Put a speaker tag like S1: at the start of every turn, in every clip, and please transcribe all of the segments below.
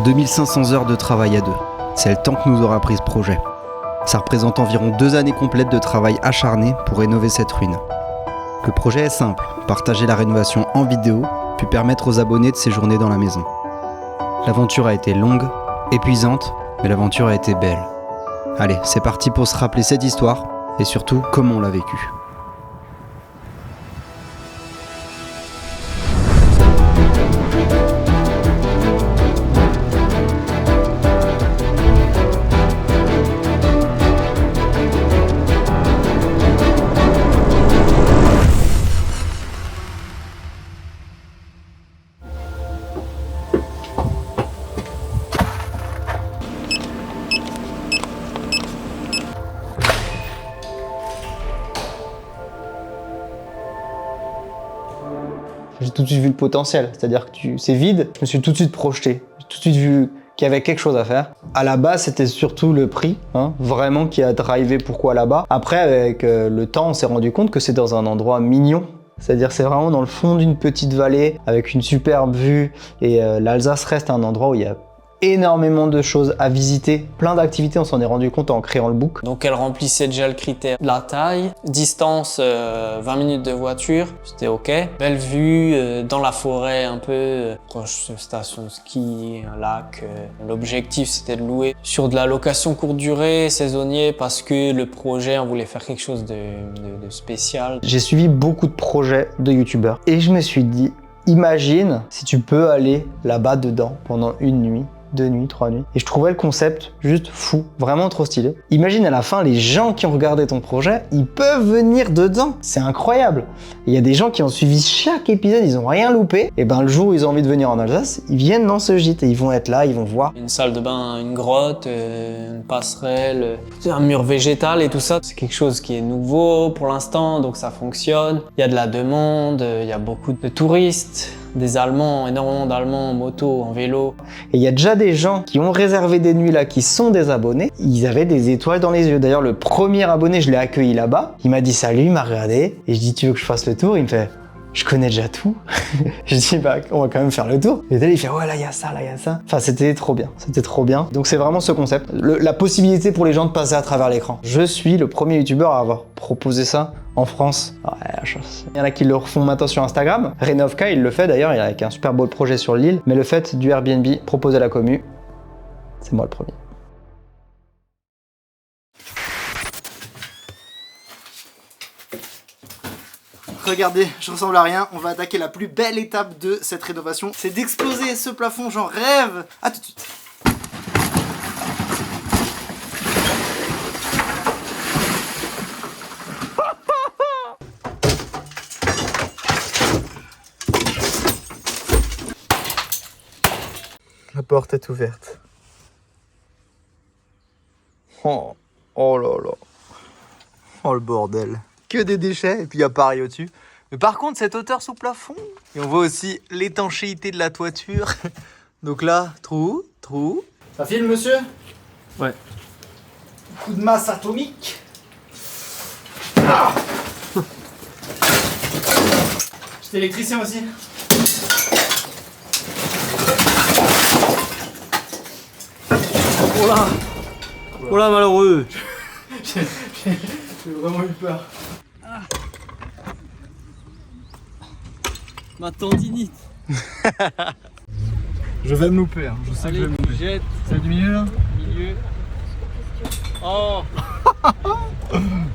S1: 2500 heures de travail à deux. C'est le temps que nous aura pris ce projet. Ça représente environ 2 années complètes de travail acharné pour rénover cette ruine. Le projet est simple, partager la rénovation en vidéo, puis permettre aux abonnés de séjourner dans la maison. L'aventure a été longue, épuisante, mais l'aventure a été belle. Allez, c'est parti pour se rappeler cette histoire, et surtout comment on l'a vécue.
S2: J'ai tout de suite vu le potentiel, c'est-à-dire que c'est vide, je me suis tout de suite projeté, j'ai tout de suite vu qu'il y avait quelque chose à faire. À la base, c'était surtout le prix, vraiment qui a drivé pourquoi là-bas. Après, avec le temps, on s'est rendu compte que c'est dans un endroit mignon. C'est-à-dire c'est vraiment dans le fond d'une petite vallée avec une superbe vue et l'Alsace reste un endroit où il y a énormément de choses à visiter, plein d'activités, on s'en est rendu compte en créant le book.
S3: Donc elle remplissait déjà le critère de la taille, distance 20 minutes de voiture, c'était ok. Belle vue dans la forêt un peu, proche de station de ski, un lac. L'objectif c'était de louer sur de la location courte durée, saisonnier, parce que le projet on voulait faire quelque chose de spécial.
S2: J'ai suivi beaucoup de projets de youtubeurs et je me suis dit, imagine si tu peux aller là-bas dedans pendant une nuit, 2 nuits, 3 nuits. Et je trouvais le concept juste fou, vraiment trop stylé. Imagine à la fin, les gens qui ont regardé ton projet, ils peuvent venir dedans. C'est incroyable. Il y a des gens qui ont suivi chaque épisode, ils ont rien loupé. Et ben le jour où ils ont envie de venir en Alsace, ils viennent dans ce gîte et ils vont être là, ils vont voir.
S3: Une salle de bain, une grotte, une passerelle, un mur végétal et tout ça. C'est quelque chose qui est nouveau pour l'instant, donc ça fonctionne. Il y a de la demande, il y a beaucoup de touristes. Des Allemands, énormément d'Allemands en moto, en vélo.
S2: Et il y a déjà des gens qui ont réservé des nuits là, qui sont des abonnés. Ils avaient des étoiles dans les yeux. D'ailleurs, le premier abonné, je l'ai accueilli là-bas. Il m'a dit salut, il m'a regardé. Et je dis, tu veux que je fasse le tour? Il me fait, je connais déjà tout. Je dis, bah, on va quand même faire le tour. Et là, il fait, ouais, là, il y a ça, là, il y a ça. Enfin, c'était trop bien. C'était trop bien. Donc, c'est vraiment ce concept. La possibilité pour les gens de passer à travers l'écran. Je suis le premier youtubeur à avoir proposé ça en France. Ouais, la chance. Il y en a qui le refont maintenant sur Instagram. Renovka, il le fait d'ailleurs, il a avec un super beau projet sur l'île. Mais le fait du Airbnb proposé à la commu, c'est moi le premier.
S4: Regardez, je ressemble à rien, on va attaquer la plus belle étape de cette rénovation. C'est d'exploser ce plafond, j'en rêve. À tout de suite. La porte est ouverte. Oh là là. Oh le bordel. Que des déchets et puis il y a Paris au-dessus. Mais par contre, cette hauteur sous plafond. Et on voit aussi l'étanchéité de la toiture. Donc là, trou. Ça filme, monsieur?
S3: Ouais.
S4: Coup de masse atomique. Ah. J'étais électricien aussi.
S3: Oh là! Oh là, malheureux!
S4: J'ai vraiment eu peur.
S3: Ma tendinite!
S4: Je vais me louper, hein. Je sais que je vais me louper.
S3: Jette.
S4: Celle du milieu là?
S3: Milieu. Oh!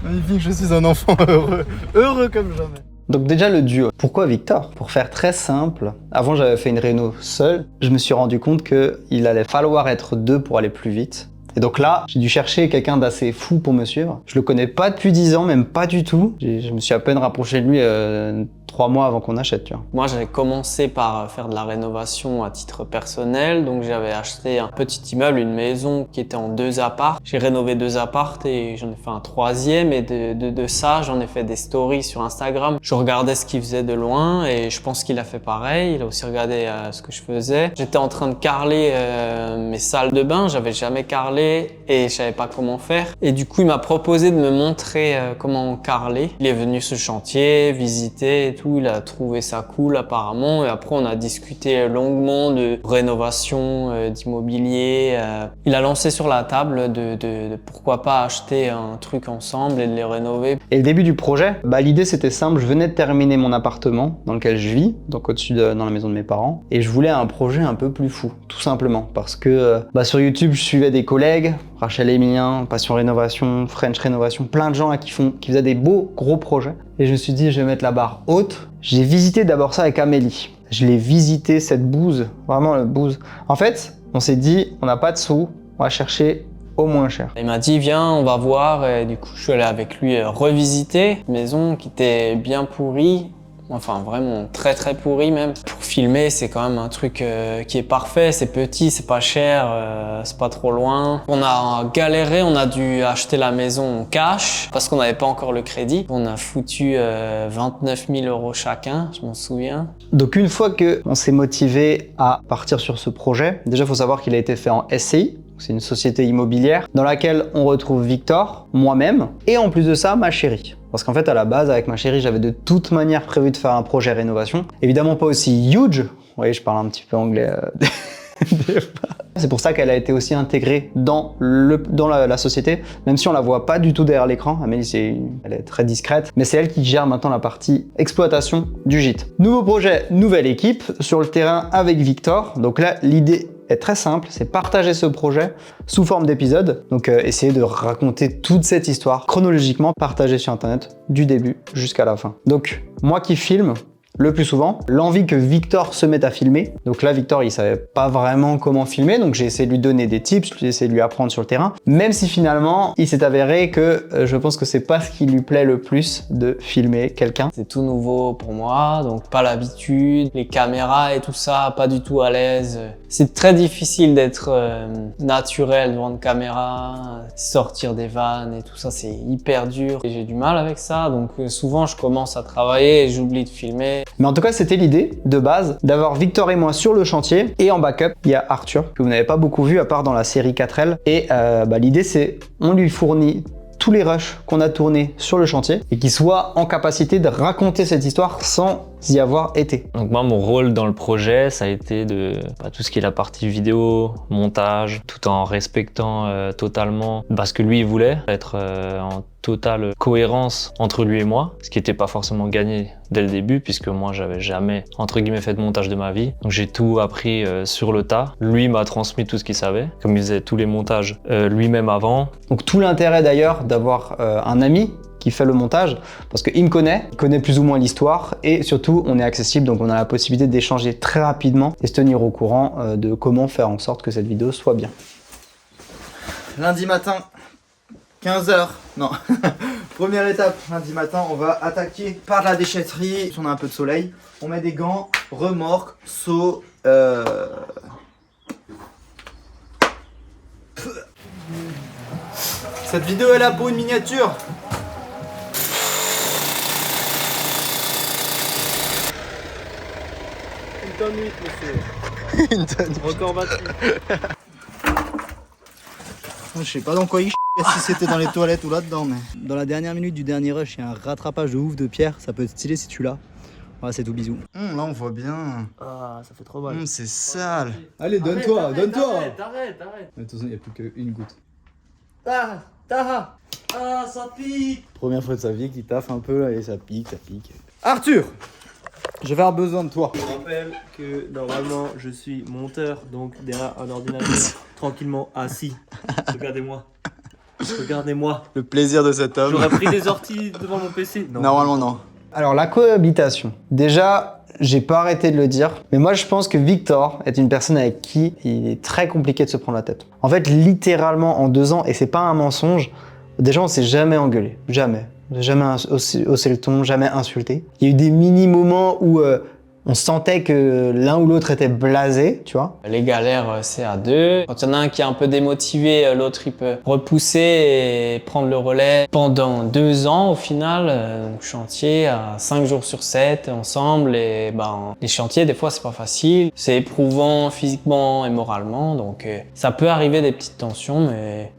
S4: Magnifique, je suis un enfant heureux. Heureux comme jamais.
S2: Donc déjà le duo. Pourquoi Victor? Pour faire très simple, avant j'avais fait une réno seule, je me suis rendu compte qu'il allait falloir être 2 pour aller plus vite. Et donc là, j'ai dû chercher quelqu'un d'assez fou pour me suivre. Je le connais pas depuis 10 ans, même pas du tout. Je me suis à peine rapproché de lui 3 mois avant qu'on achète, tu vois.
S3: Moi, j'avais commencé par faire de la rénovation à titre personnel. Donc, j'avais acheté un petit immeuble, une maison qui était en 2 apparts. J'ai rénové 2 apparts et j'en ai fait un 3e. Et de ça, j'en ai fait des stories sur Instagram. Je regardais ce qu'il faisait de loin et je pense qu'il a fait pareil. Il a aussi regardé ce que je faisais. J'étais en train de carreler mes salles de bain. J'avais jamais carrelé. carreler et je savais pas comment faire. Et du coup, il m'a proposé de me montrer comment carreler. Il est venu sur le chantier, visiter et tout. Il a trouvé ça cool apparemment. Et après, on a discuté longuement de rénovation, d'immobilier. Il a lancé sur la table de pourquoi pas acheter un truc ensemble et de les rénover.
S2: Et le début du projet, l'idée c'était simple. Je venais de terminer mon appartement dans lequel je vis, donc au-dessus dans la maison de mes parents. Et je voulais un projet un peu plus fou, tout simplement. Parce que sur YouTube, je suivais des collègues, Rachel et Emilien, Passion Rénovation, French Rénovation, plein de gens là qui faisaient des beaux gros projets. Et je me suis dit, je vais mettre la barre haute. J'ai visité d'abord ça avec Amélie. Je l'ai visité, cette bouse, vraiment le bouse. En fait, on s'est dit, on n'a pas de sous, on va chercher au moins cher.
S3: Il m'a dit, viens, on va voir. Et du coup, je suis allé avec lui revisiter une maison qui était bien pourrie. Enfin, vraiment très très pourri même. Pour filmer, c'est quand même un truc qui est parfait. C'est petit, c'est pas cher, c'est pas trop loin. On a galéré, on a dû acheter la maison en cash parce qu'on n'avait pas encore le crédit. On a foutu 29 000 € chacun, je m'en souviens.
S2: Donc une fois qu'on s'est motivé à partir sur ce projet, déjà il faut savoir qu'il a été fait en SCI. C'est une société immobilière dans laquelle on retrouve Victor, moi-même, et en plus de ça, ma chérie. Parce qu'en fait, à la base, avec ma chérie, j'avais de toute manière prévu de faire un projet rénovation. Évidemment pas aussi huge. Vous voyez, je parle un petit peu anglais. C'est pour ça qu'elle a été aussi intégrée dans la société, même si on la voit pas du tout derrière l'écran. Amélie, elle est très discrète, mais c'est elle qui gère maintenant la partie exploitation du gîte. Nouveau projet, nouvelle équipe sur le terrain avec Victor. Donc là, l'idée est très simple, c'est partager ce projet sous forme d'épisode. Donc essayer de raconter toute cette histoire chronologiquement, partagée sur internet du début jusqu'à la fin. Donc moi qui filme le plus souvent, l'envie que Victor se mette à filmer. Donc là, Victor, il savait pas vraiment comment filmer, donc j'ai essayé de lui donner des tips, j'ai essayé de lui apprendre sur le terrain, même si finalement, il s'est avéré que je pense que c'est pas ce qui lui plaît le plus de filmer quelqu'un.
S3: C'est tout nouveau pour moi, donc pas l'habitude, les caméras et tout ça, pas du tout à l'aise. C'est très difficile d'être naturel devant une caméra, sortir des vannes et tout ça, c'est hyper dur. Et j'ai du mal avec ça, donc souvent je commence à travailler et j'oublie de filmer.
S2: Mais en tout cas, c'était l'idée de base d'avoir Victor et moi sur le chantier, et en backup, il y a Arthur, que vous n'avez pas beaucoup vu à part dans la série 4L. Et l'idée, c'est on lui fournit tous les rushs qu'on a tournés sur le chantier et qu'il soit en capacité de raconter cette histoire sans y avoir été.
S5: Donc moi, mon rôle dans le projet, ça a été de tout ce qui est la partie vidéo, montage, tout en respectant totalement ce que lui il voulait, être en totale cohérence entre lui et moi, ce qui n'était pas forcément gagné dès le début, puisque moi j'avais jamais entre guillemets fait de montage de ma vie. Donc j'ai tout appris sur le tas. Lui m'a transmis tout ce qu'il savait, comme il faisait tous les montages lui-même avant.
S2: Donc tout l'intérêt d'ailleurs d'avoir un ami qui fait le montage, parce qu'il me connaît, il connaît plus ou moins l'histoire, et surtout on est accessible, donc on a la possibilité d'échanger très rapidement et se tenir au courant de comment faire en sorte que cette vidéo soit bien.
S1: Lundi matin, 15h, non, première étape, lundi matin, on va attaquer par la déchetterie, si on a un peu de soleil, on met des gants, remorque, seau, Cette vidéo est là pour une miniature.
S6: Une tonne 8, monsieur.
S1: Une tonne.
S6: Encore battu.
S7: Je sais pas dans quoi il si c'était dans les toilettes ou là-dedans, mais... Dans la dernière minute du dernier rush, il y a un rattrapage de ouf de pierre, ça peut être stylé si tu l'as. Voilà, c'est tout, bisous.
S1: Là on voit bien.
S6: Ah, ça fait trop mal.
S1: C'est sale.
S7: Allez, donne-toi, donne-toi.
S6: Arrête.
S7: Mais attention, il n'y a plus qu'une goutte.
S6: Ah, ça pique.
S7: Première fois de sa vie qu'il taffe un peu là et ça pique. Arthur, je vais avoir besoin de toi.
S6: Je rappelle que normalement je suis monteur, donc derrière un ordinateur, tranquillement assis. Regardez-moi.
S1: Le plaisir de cet homme.
S6: J'aurais pris des orties devant mon PC. Non.
S1: Normalement non.
S2: Alors la cohabitation, déjà, j'ai pas arrêté de le dire, mais moi je pense que Victor est une personne avec qui il est très compliqué de se prendre la tête. En fait, littéralement en 2 ans, et c'est pas un mensonge, déjà on s'est jamais engueulé, jamais. Jamais haussé le ton, jamais insulté. Il y a eu des mini-moments où On sentait que l'un ou l'autre était blasé, tu vois.
S3: Les galères, c'est à deux. Quand il y en a un qui est un peu démotivé, l'autre il peut repousser et prendre le relais. Pendant 2 ans, au final, chantier à 5 jours sur 7 ensemble. Et les chantiers, des fois, c'est pas facile. C'est éprouvant physiquement et moralement. Donc, ça peut arriver des petites tensions,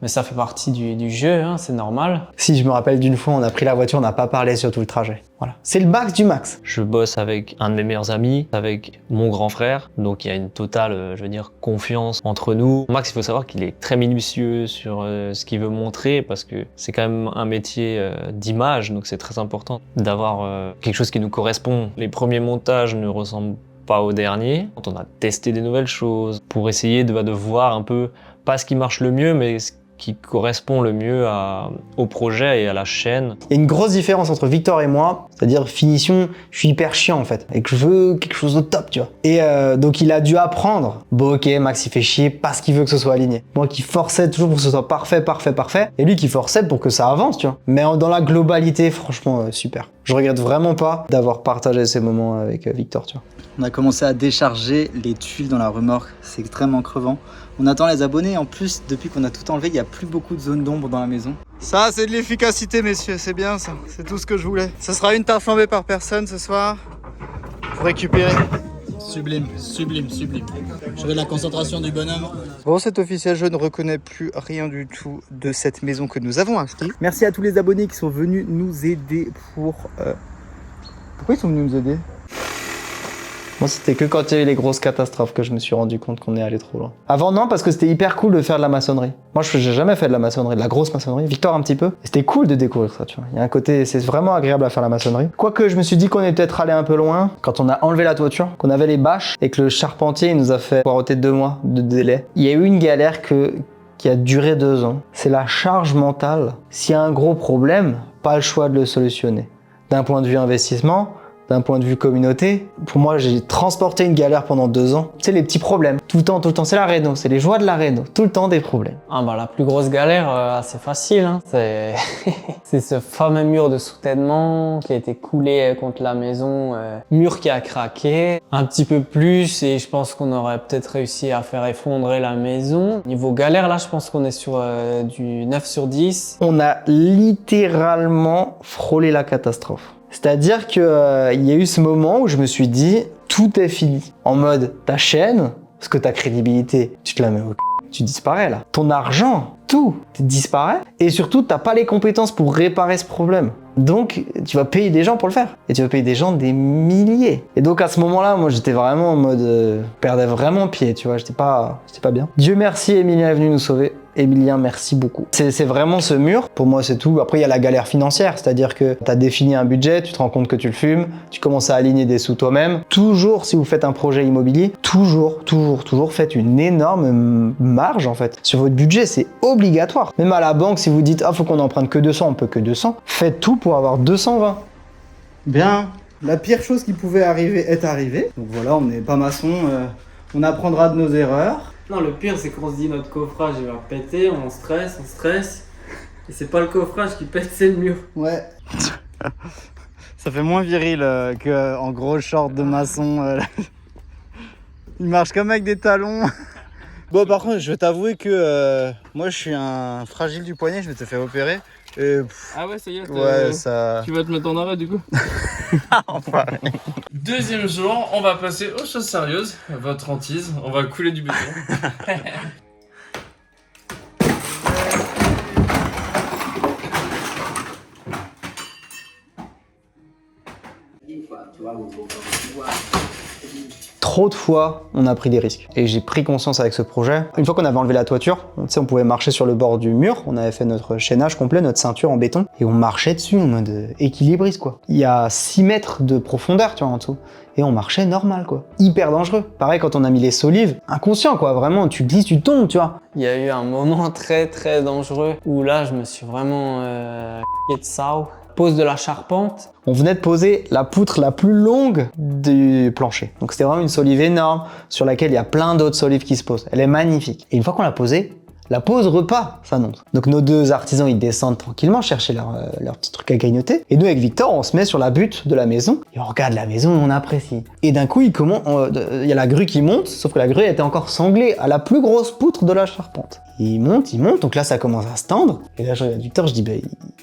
S3: mais ça fait partie du jeu, hein, c'est normal.
S2: Si je me rappelle d'une fois, on a pris la voiture, on n'a pas parlé sur tout le trajet. Voilà. C'est le max du max.
S5: Je bosse avec un de mes meilleurs amis, avec mon grand frère, donc il y a une totale, confiance entre nous. Max, il faut savoir qu'il est très minutieux sur ce qu'il veut montrer, parce que c'est quand même un métier d'image, donc c'est très important d'avoir quelque chose qui nous correspond. Les premiers montages ne ressemblent pas aux derniers. On a testé des nouvelles choses pour essayer de voir un peu, pas ce qui marche le mieux, mais ce qui correspond le mieux au projet et à la chaîne.
S2: Il y a une grosse différence entre Victor et moi, c'est-à-dire finition, je suis hyper chiant en fait, et que je veux quelque chose de top, tu vois. Et donc il a dû apprendre. Bon ok, Max il fait chier parce qu'il veut que ce soit aligné. Moi qui forçais toujours pour que ce soit parfait, et lui qui forçait pour que ça avance, tu vois. Mais dans la globalité, franchement, super. Je regrette vraiment pas d'avoir partagé ces moments avec Victor, tu vois.
S7: On a commencé à décharger les tuiles dans la remorque, c'est extrêmement crevant. On attend les abonnés, en plus, depuis qu'on a tout enlevé, il n'y a plus beaucoup de zones d'ombre dans la maison. Ça, c'est de l'efficacité, messieurs, c'est bien ça. C'est tout ce que je voulais. Ça sera une tarte flambée par personne ce soir, pour récupérer. Sublime, sublime, sublime. Je veux la concentration du bonhomme. Bon, c'est officiel, je ne reconnais plus rien du tout de cette maison que nous avons achetée. Merci à tous les abonnés qui sont venus nous aider pour... Pourquoi ils sont venus nous aider ?
S2: Moi, c'était que quand il y a eu les grosses catastrophes que je me suis rendu compte qu'on est allé trop loin. Avant, non, parce que c'était hyper cool de faire de la maçonnerie. Moi, je n'ai jamais fait de la maçonnerie, de la grosse maçonnerie. Victor, un petit peu. Et c'était cool de découvrir ça, tu vois. Il y a un côté, c'est vraiment agréable à faire la maçonnerie. Quoique, je me suis dit qu'on est peut-être allé un peu loin quand on a enlevé la toiture, qu'on avait les bâches et que le charpentier il nous a fait poireauter 2 mois de délai. Il y a eu une galère qui a duré 2 ans. C'est la charge mentale. S'il y a un gros problème, pas le choix de le solutionner. D'un point de vue investissement, d'un point de vue communauté, pour moi, j'ai transporté une galère pendant 2 ans. Tu sais, les petits problèmes. Tout le temps, c'est la réno, c'est les joies de la réno. Tout le temps des problèmes.
S3: La plus grosse galère, c'est facile, hein. C'est ce fameux mur de soutènement qui a été coulé contre la maison, mur qui a craqué. Un petit peu plus et je pense qu'on aurait peut-être réussi à faire effondrer la maison. Niveau galère, là, je pense qu'on est sur du 9 sur 10.
S2: On a littéralement frôlé la catastrophe. C'est-à-dire qu'il y a eu ce moment où je me suis dit, tout est fini. En mode, ta chaîne, parce que ta crédibilité, tu te la mets au c***, tu disparais là. Ton argent, tout disparaît. Et surtout, t'as pas les compétences pour réparer ce problème. Donc, tu vas payer des gens pour le faire. Et tu vas payer des gens des milliers. Et donc, à ce moment-là, moi, j'étais vraiment en mode... perdais vraiment pied, tu vois. J'étais pas bien. Dieu merci, Emilien est venu nous sauver. Emilien, merci beaucoup. C'est vraiment ce mur. Pour moi, c'est tout. Après, il y a la galère financière. C'est-à-dire que tu as défini un budget, tu te rends compte que tu le fumes, tu commences à aligner des sous toi-même. Toujours, si vous faites un projet immobilier, toujours, faites une énorme marge, en fait. Sur votre budget, c'est obligatoire. Même à la banque, si vous dites, faut qu'on emprunte que 200, on peut que 200. Faites tout pour avoir 220.
S7: Bien, la pire chose qui pouvait arriver est arrivée. Donc voilà, on n'est pas maçon, on apprendra de nos erreurs.
S3: Non, le pire, c'est qu'on se dit notre coffrage il va péter, on stresse. Et c'est pas le coffrage qui pète, c'est le mur.
S7: Ouais. Ça fait moins viril qu'en gros short de maçon. Il marche comme avec des talons. Bon, par contre, je vais t'avouer que moi, je suis un fragile du poignet, je m'étais fait opérer. Et,
S8: ah ouais, ça y est,
S7: ouais, ça...
S8: tu vas te mettre en arrêt du coup.
S7: Enfin.
S8: Deuxième jour, on va passer aux choses sérieuses. Votre hantise, on va couler du béton.
S2: Trop de fois, on a pris des risques. Et j'ai pris conscience avec ce projet. Une fois qu'on avait enlevé la toiture, on pouvait marcher sur le bord du mur. On avait fait notre chaînage complet, notre ceinture en béton. Et on marchait dessus en mode équilibriste, quoi. Il y a 6 mètres de profondeur, tu vois, en dessous. Et on marchait normal, quoi. Hyper dangereux. Pareil, quand on a mis les solives, inconscient, quoi. Vraiment, tu glisses, tu tombes, tu vois.
S3: Il y a eu un moment très dangereux où là, je me suis vraiment de ça. Pose de la charpente.
S2: On venait de poser la poutre la plus longue du plancher. Donc c'était vraiment une solive énorme sur laquelle il y a plein d'autres solives qui se posent. Elle est magnifique. Et une fois qu'on l'a posée, la pause repas s'annonce. Donc nos deux artisans, ils descendent tranquillement chercher leur petit truc à grignoter. Et nous, avec Victor, on se met sur la butte de la maison et on regarde la maison et on apprécie. Et d'un coup, il y a la grue qui monte, sauf que la grue était encore sanglée à la plus grosse poutre de la charpente. Il monte, donc là, ça commence à se tendre. Et là, je regarde Victor, je dis,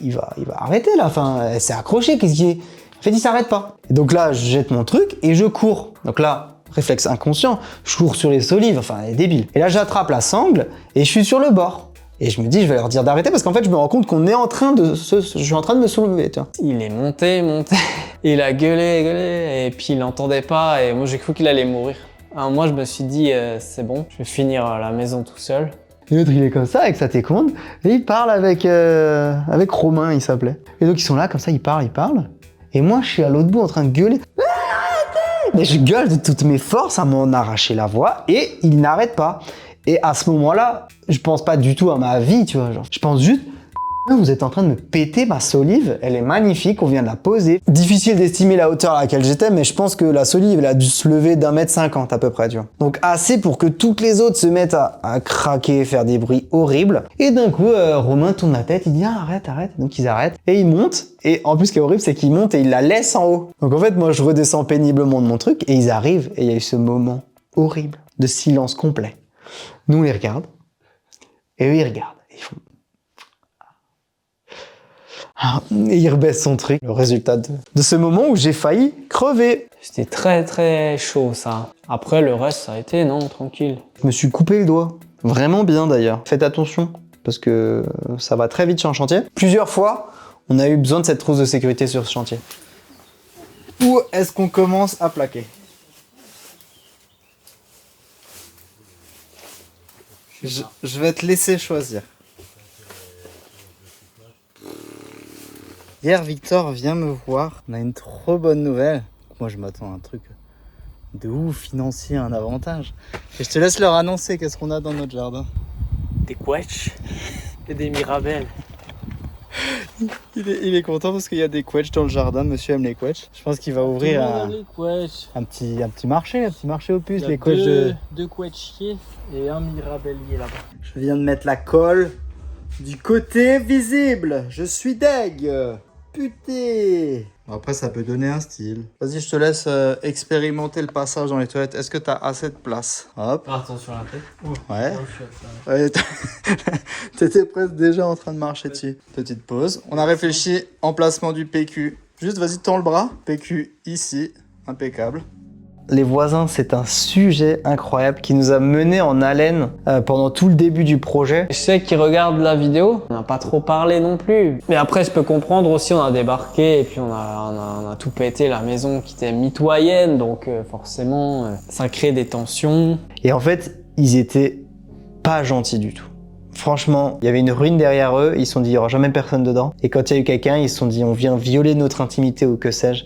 S2: il va arrêter là, enfin, elle s'est accrochée, qu'est-ce qu'il est? En fait, il s'arrête pas. Et donc là, je jette mon truc et je cours. Donc là, réflexe inconscient, je cours sur les solives, enfin, elle est débile. Et là, j'attrape la sangle et je suis sur le bord. Et je me dis, je vais leur dire d'arrêter parce qu'en fait, je me rends compte qu'on est je suis en train de me soulever, tu vois.
S3: Il est monté. Il a gueulé, et puis il n'entendait pas, et moi j'ai cru qu'il allait mourir. Alors moi, je me suis dit, c'est bon, je vais finir à la maison tout seul.
S2: Et l'autre, il est comme ça, avec sa télécommande, et il parle avec Romain, il s'appelait. Et donc, ils sont là, comme ça, ils parlent. Et moi, je suis à l'autre bout en train de gueuler. Mais je gueule de toutes mes forces à m'en arracher la voix et il n'arrête pas. Et à ce moment-là, je pense pas du tout à ma vie, tu vois. Genre, je pense juste, vous êtes en train de me péter ma solive, elle est magnifique, on vient de la poser. Difficile d'estimer la hauteur à laquelle j'étais, mais je pense que la solive, elle a dû se lever d'1,50 m à peu près, tu vois. Donc assez pour que toutes les autres se mettent à craquer, faire des bruits horribles. Et d'un coup, Romain tourne la tête, il dit ah, arrête. Donc ils arrêtent. Et ils montent. Et en plus, ce qui est horrible, c'est qu'ils montent et ils la laissent en haut. Donc en fait, moi, je redescends péniblement de mon truc et ils arrivent et il y a eu ce moment horrible de silence complet. Nous, on les regarde. Et eux, ils regardent. Et ils font... Et il rebaisse son truc. Le résultat de ce moment où j'ai failli crever.
S3: C'était très très chaud ça. Après le reste ça a été tranquille.
S2: Je me suis coupé le doigt. Vraiment bien d'ailleurs. Faites attention parce que ça va très vite sur un chantier. Plusieurs fois, on a eu besoin de cette trousse de sécurité sur ce chantier.
S7: Où est-ce qu'on commence à plaquer? Je vais te laisser choisir. Hier, Victor vient me voir. On a une trop bonne nouvelle. Moi, je m'attends à un truc de ouf, financier, un avantage. Et je te laisse leur annoncer qu'est-ce qu'on a dans notre jardin.
S6: Des quetchs et des mirabelles.
S7: Il est content parce qu'il y a des quetchs dans le jardin. Monsieur aime les quetchs. Je pense qu'il va ouvrir un petit marché aux puces. Les quetchs de...
S6: Deux quetchiers et un mirabellier là-bas.
S7: Je viens de mettre la colle du côté visible. Je suis deg. Putain. Après, ça peut donner un style. Vas-y, je te laisse expérimenter le passage dans les toilettes. Est-ce que t'as assez de place? Hop.
S6: Attention à la tête.
S7: Ouais. Ouais, t'étais presque déjà en train de marcher dessus. Petite pause. On a réfléchi emplacement du PQ. Juste, vas-y, tends le bras. PQ ici. Impeccable.
S2: Les voisins, c'est un sujet incroyable qui nous a menés en haleine pendant tout le début du projet.
S3: Je sais qu'ils regardent la vidéo, on n'a pas trop parlé non plus. Mais après, je peux comprendre aussi, on a débarqué et puis on a tout pété, la maison qui était mitoyenne, donc forcément, ça crée des tensions.
S2: Et en fait, ils étaient pas gentils du tout. Franchement, il y avait une ruine derrière eux, ils se sont dit il n'y aura jamais personne dedans. Et quand il y a eu quelqu'un, ils se sont dit on vient violer notre intimité ou que sais-je.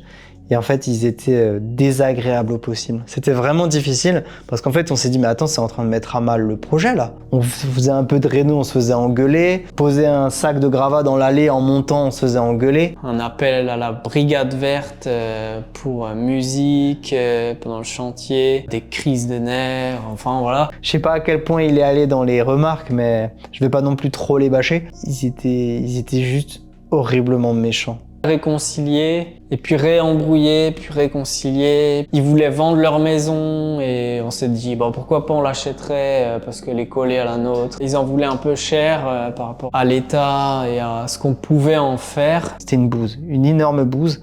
S2: Et en fait, ils étaient désagréables au possible. C'était vraiment difficile parce qu'en fait, on s'est dit mais attends, c'est en train de mettre à mal le projet là. On faisait un peu de réno, on se faisait engueuler. Poser un sac de gravats dans l'allée en montant, on se faisait engueuler.
S3: Un appel à la brigade verte pour musique pendant le chantier, des crises de nerfs, enfin voilà.
S2: Je sais pas à quel point il est allé dans les remarques, mais je vais pas non plus trop les bâcher. Ils étaient juste horriblement méchants.
S3: Réconcilier, et puis réembrouiller, puis réconcilier. Ils voulaient vendre leur maison et on s'est dit bon, pourquoi pas on l'achèterait parce qu'elle est collée à la nôtre. Ils en voulaient un peu cher par rapport à l'état et à ce qu'on pouvait en faire.
S2: C'était une bouse, une énorme bouse.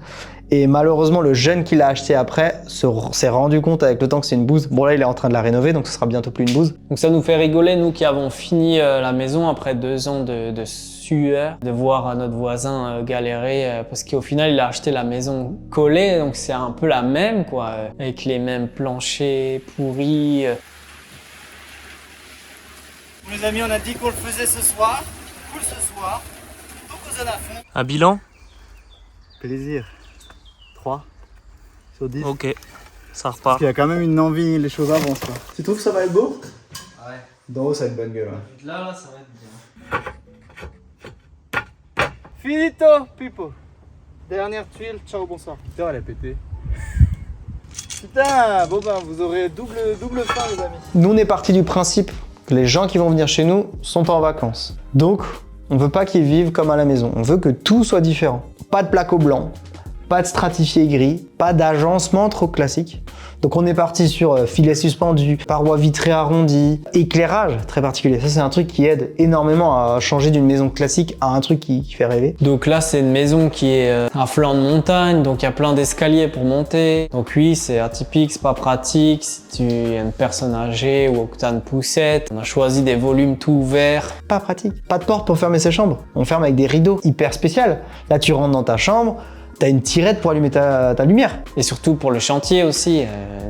S2: Et malheureusement, le jeune qui l'a acheté après s'est rendu compte avec le temps que c'est une bouse. Bon là, il est en train de la rénover, donc ce sera bientôt plus une bouse.
S3: Donc ça nous fait rigoler, nous qui avons fini la maison après 2 ans de sueur, de voir notre voisin galérer, parce qu'au final, il a acheté la maison collée, donc c'est un peu la même, quoi, avec les mêmes planchers pourris.
S7: Les amis, on a dit qu'on le faisait ce soir. Cool ce soir. Donc on s'en a fond.
S6: Un bilan?
S7: Plaisir. 3 sur 10.
S6: Ok, ça repart.
S7: Parce qu'il y a quand même une envie, les choses avancent quoi. Tu trouves que ça va être beau? Ouais. D'en haut, ça a une bonne gueule. Ouais.
S6: Là, ça va être bien.
S7: Finito, Pipo. Dernière tuile, ciao, bonsoir. Putain, elle a pété. Putain, bon ben, vous aurez double fin, les amis.
S2: Nous, on est parti du principe Les gens qui vont venir chez nous sont en vacances. Donc, on veut pas qu'ils vivent comme à la maison. On veut que tout soit différent. Pas de placo blanc, pas de stratifié gris, pas d'agencement trop classique. Donc on est parti sur filets suspendus, parois vitrées arrondies, éclairage très particulier. Ça c'est un truc qui aide énormément à changer d'une maison classique à un truc qui fait rêver.
S3: Donc là, c'est une maison qui est à flanc de montagne, donc il y a plein d'escaliers pour monter. Donc oui, c'est atypique, c'est pas pratique. Si tu es une personne âgée ou que tu as une poussette, on a choisi des volumes tout ouverts.
S2: Pas pratique. Pas de porte pour fermer ses chambres. On ferme avec des rideaux hyper spéciaux. Là tu rentres dans ta chambre, t'as une tirette pour allumer ta lumière.
S3: Et surtout pour le chantier aussi,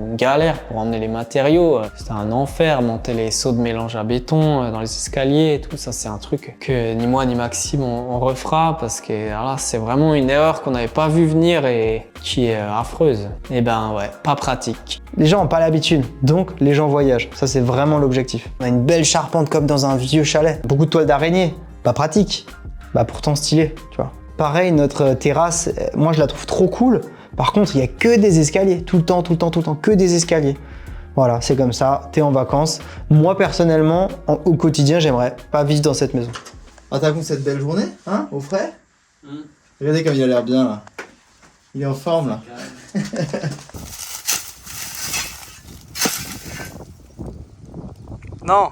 S3: une galère pour emmener les matériaux. C'était un enfer, monter les seaux de mélange à béton dans les escaliers et tout. Ça, c'est un truc que ni moi ni Maxime on refera parce que là, c'est vraiment une erreur qu'on n'avait pas vu venir et qui est affreuse. Et ben ouais, pas pratique.
S2: Les gens n'ont pas l'habitude, donc les gens voyagent. Ça, c'est vraiment l'objectif. On a une belle charpente comme dans un vieux chalet. Beaucoup de toiles d'araignée, pas pratique. Bah pourtant stylé, tu vois. Pareil, notre terrasse, moi je la trouve trop cool. Par contre, il n'y a que des escaliers, tout le temps, que des escaliers. Voilà, c'est comme ça, t'es en vacances. Moi, personnellement, au quotidien, j'aimerais pas vivre dans cette maison.
S7: Ah, t'as vu cette belle journée, hein, au frais? Regardez comme il a l'air bien, là. Il est en forme, là.
S4: Non.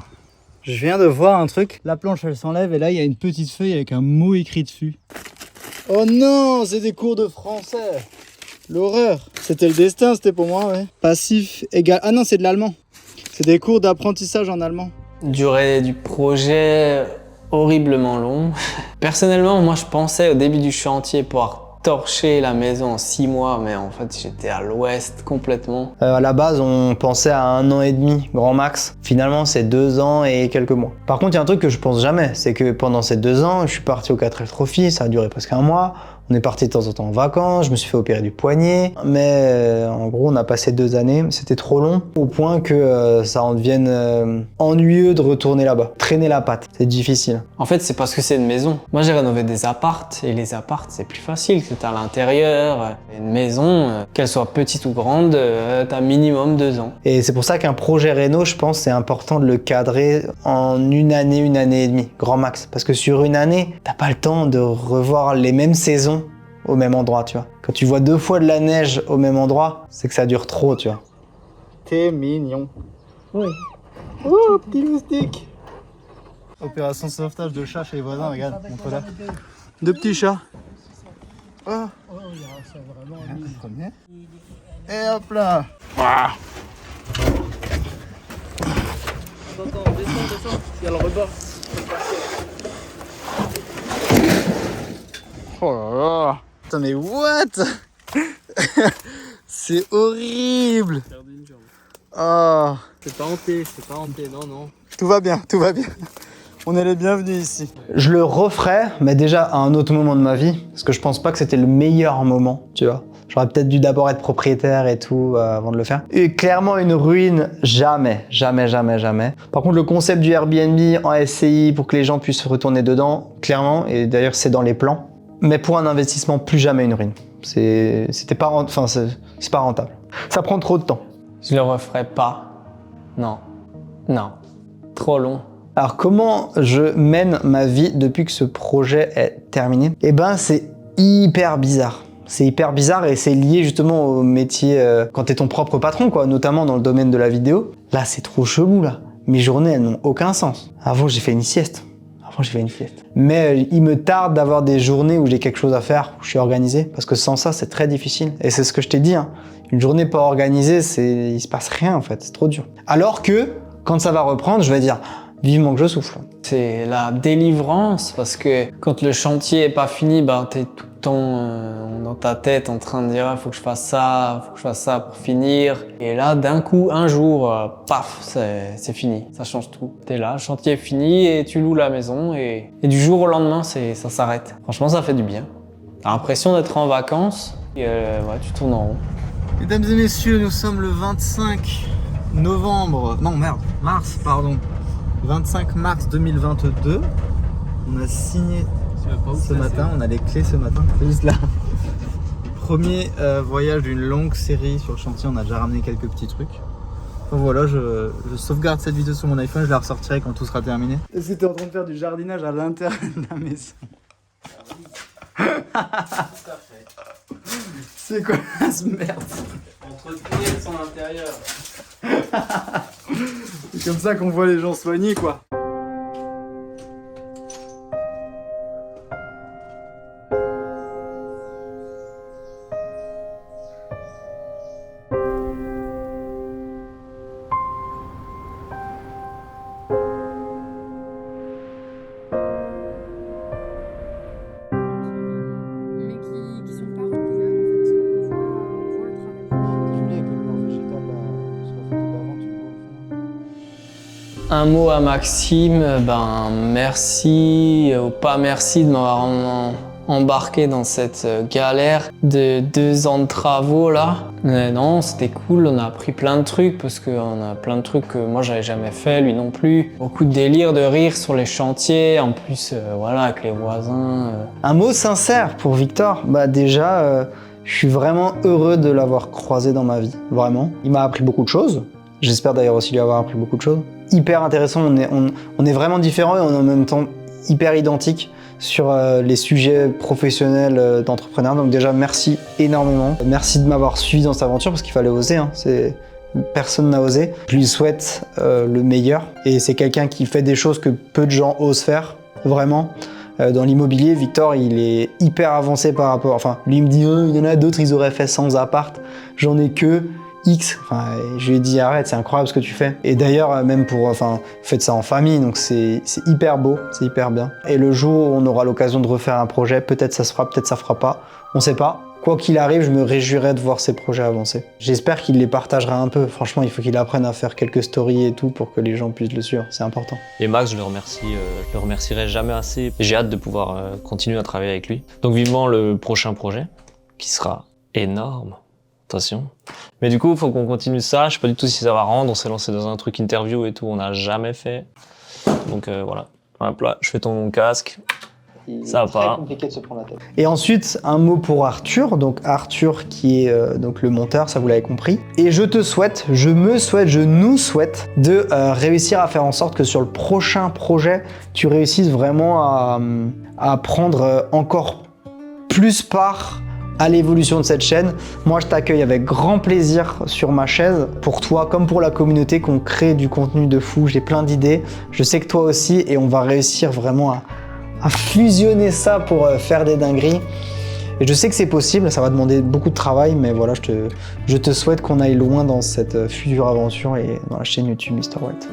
S7: Je viens de voir un truc. La planche, elle s'enlève et là, il y a une petite feuille avec un mot écrit dessus. Oh non, c'est des cours de français. L'horreur. C'était le destin, c'était pour moi, ouais. Passif égal... Ah non, c'est de l'allemand. C'est des cours d'apprentissage en allemand.
S3: Durée du projet horriblement long. Personnellement, moi je pensais au début du chantier pouvoir torcher la maison en 6 mois, mais en fait j'étais à l'ouest complètement.
S2: À la base, on pensait à 1 an et demi, grand max. Finalement, c'est 2 ans et quelques mois. Par contre, il y a un truc que je pense jamais, c'est que pendant ces 2 ans, je suis parti au 4F Trophy, ça a duré presque 1 mois. On est parti de temps en temps en vacances, je me suis fait opérer du poignet, mais en gros on a passé 2 années, c'était trop long, au point que ça en devienne ennuyeux de retourner là-bas. Traîner la patte, c'est difficile.
S3: En fait c'est parce que c'est une maison. Moi j'ai rénové des appartes, et les appartes c'est plus facile, c'est à l'intérieur. Une maison, qu'elle soit petite ou grande, t'as minimum 2 ans.
S2: Et c'est pour ça qu'un projet réno, je pense c'est important de le cadrer en 1 année, 1 année et demie, grand max. Parce que sur 1 année, t'as pas le temps de revoir les mêmes saisons au même endroit, tu vois. Quand tu vois 2 fois de la neige au même endroit, c'est que ça dure trop, tu vois.
S7: T'es mignon.
S2: Oui.
S7: Oh, petit moustique. Opération sauvetage de chat chez les voisins, regarde, montre-là. 2 petits chats. Oh. Premier. Et hop là.
S8: Attends, descends, il y a le rebord.
S7: Oh là là. Putain mais what? C'est horrible. Oh.
S6: C'est pas hanté, non.
S7: Tout va bien, tout va bien. On est les bienvenus ici.
S2: Je le referais, mais déjà à un autre moment de ma vie, parce que je pense pas que c'était le meilleur moment, tu vois. J'aurais peut-être dû d'abord être propriétaire et tout avant de le faire. Et clairement une ruine, jamais. Par contre le concept du Airbnb en SCI pour que les gens puissent retourner dedans, clairement, et d'ailleurs c'est dans les plans. Mais pour un investissement, plus jamais une ruine. C'est pas rentable. Ça prend trop de temps.
S3: Je le referai pas. Non. Trop long.
S2: Alors comment je mène ma vie depuis que ce projet est terminé? Eh ben c'est hyper bizarre. C'est hyper bizarre et c'est lié justement au métier quand t'es ton propre patron, quoi, notamment dans le domaine de la vidéo. Là c'est trop chelou là. Mes journées elles n'ont aucun sens. Avant j'ai fait une sieste. Mais il me tarde d'avoir des journées où j'ai quelque chose à faire, où je suis organisé, parce que sans ça, c'est très difficile. Et c'est ce que je t'ai dit, hein. Une journée pas organisée, il se passe rien en fait, c'est trop dur. Alors que, quand ça va reprendre, je vais dire, vivement que je souffle.
S3: C'est la délivrance, parce que quand le chantier est pas fini, ben t'es tout le temps dans ta tête en train de dire faut que je fasse ça pour finir. Et là, d'un coup, un jour, paf, c'est fini, ça change tout. T'es là, le chantier est fini et tu loues la maison et du jour au lendemain, ça s'arrête. Franchement, ça fait du bien. T'as l'impression d'être en vacances et ouais, tu tournes en rond.
S7: Mesdames et messieurs, nous sommes le 25 novembre, non merde, mars, pardon. 25 mars 2022. On a signé ce matin, on a les clés ce matin, juste là. Premier voyage d'une longue série sur le chantier, on a déjà ramené quelques petits trucs. Donc voilà, je sauvegarde cette vidéo sur mon iPhone, je la ressortirai quand tout sera terminé. Est-ce que t'es en train de faire du jardinage à l'intérieur de la maison? C'est quoi ce merde?
S3: Entretenir son intérieur.
S7: C'est comme ça qu'on voit les gens soignés, quoi.
S3: Un mot à Maxime, ben merci ou pas merci de m'avoir embarqué dans cette galère de 2 ans de travaux là. Mais non, c'était cool, on a appris plein de trucs parce qu'on a plein de trucs que moi j'avais jamais fait, lui non plus. Beaucoup de délire, de rire sur les chantiers, en plus voilà avec les voisins.
S2: Un mot sincère pour Victor, bah déjà je suis vraiment heureux de l'avoir croisé dans ma vie, vraiment. Il m'a appris beaucoup de choses, j'espère d'ailleurs aussi lui avoir appris beaucoup de choses. Hyper intéressant, on est vraiment différents et on est en même temps hyper identiques sur les sujets professionnels d'entrepreneur. Donc déjà merci énormément, merci de m'avoir suivi dans cette aventure parce qu'il fallait oser, hein. Personne n'a osé. Je lui souhaite le meilleur et c'est quelqu'un qui fait des choses que peu de gens osent faire, vraiment. Dans l'immobilier, Victor, il est hyper avancé par rapport... Enfin, lui il me dit il y en a d'autres, ils auraient fait 100 appart, j'en ai que X. Enfin, je lui ai dit arrête, c'est incroyable ce que tu fais. Et d'ailleurs, même faites ça en famille, donc c'est hyper beau, c'est hyper bien. Et le jour où on aura l'occasion de refaire un projet, peut-être ça se fera, peut-être ça fera pas, on sait pas. Quoi qu'il arrive, je me réjouirais de voir ces projets avancer. J'espère qu'il les partagera un peu. Franchement, il faut qu'il apprenne à faire quelques stories et tout pour que les gens puissent le suivre. C'est important.
S5: Et Max, je le remercierai jamais assez. J'ai hâte de pouvoir continuer à travailler avec lui. Donc vivement le prochain projet, qui sera énorme. Attention. Mais du coup, il faut qu'on continue ça. Je sais pas du tout si ça va rendre. On s'est lancé dans un truc interview et tout, on n'a jamais fait. Donc voilà. Hop là, je fais tomber mon casque. Ça va pas.
S2: C'est compliqué de se prendre la tête. Et ensuite, un mot pour Arthur. Donc Arthur qui est donc le monteur, ça vous l'avez compris. Et je nous souhaite de réussir à faire en sorte que sur le prochain projet, tu réussisses vraiment à prendre encore plus part à l'évolution de cette chaîne. Moi, je t'accueille avec grand plaisir sur ma chaise, pour toi comme pour la communauté, qu'on crée du contenu de fou. J'ai plein d'idées, je sais que toi aussi, et on va réussir vraiment à fusionner ça pour faire des dingueries. Et je sais que c'est possible, ça va demander beaucoup de travail, mais voilà, je te souhaite qu'on aille loin dans cette future aventure et dans la chaîne YouTube Mr. White.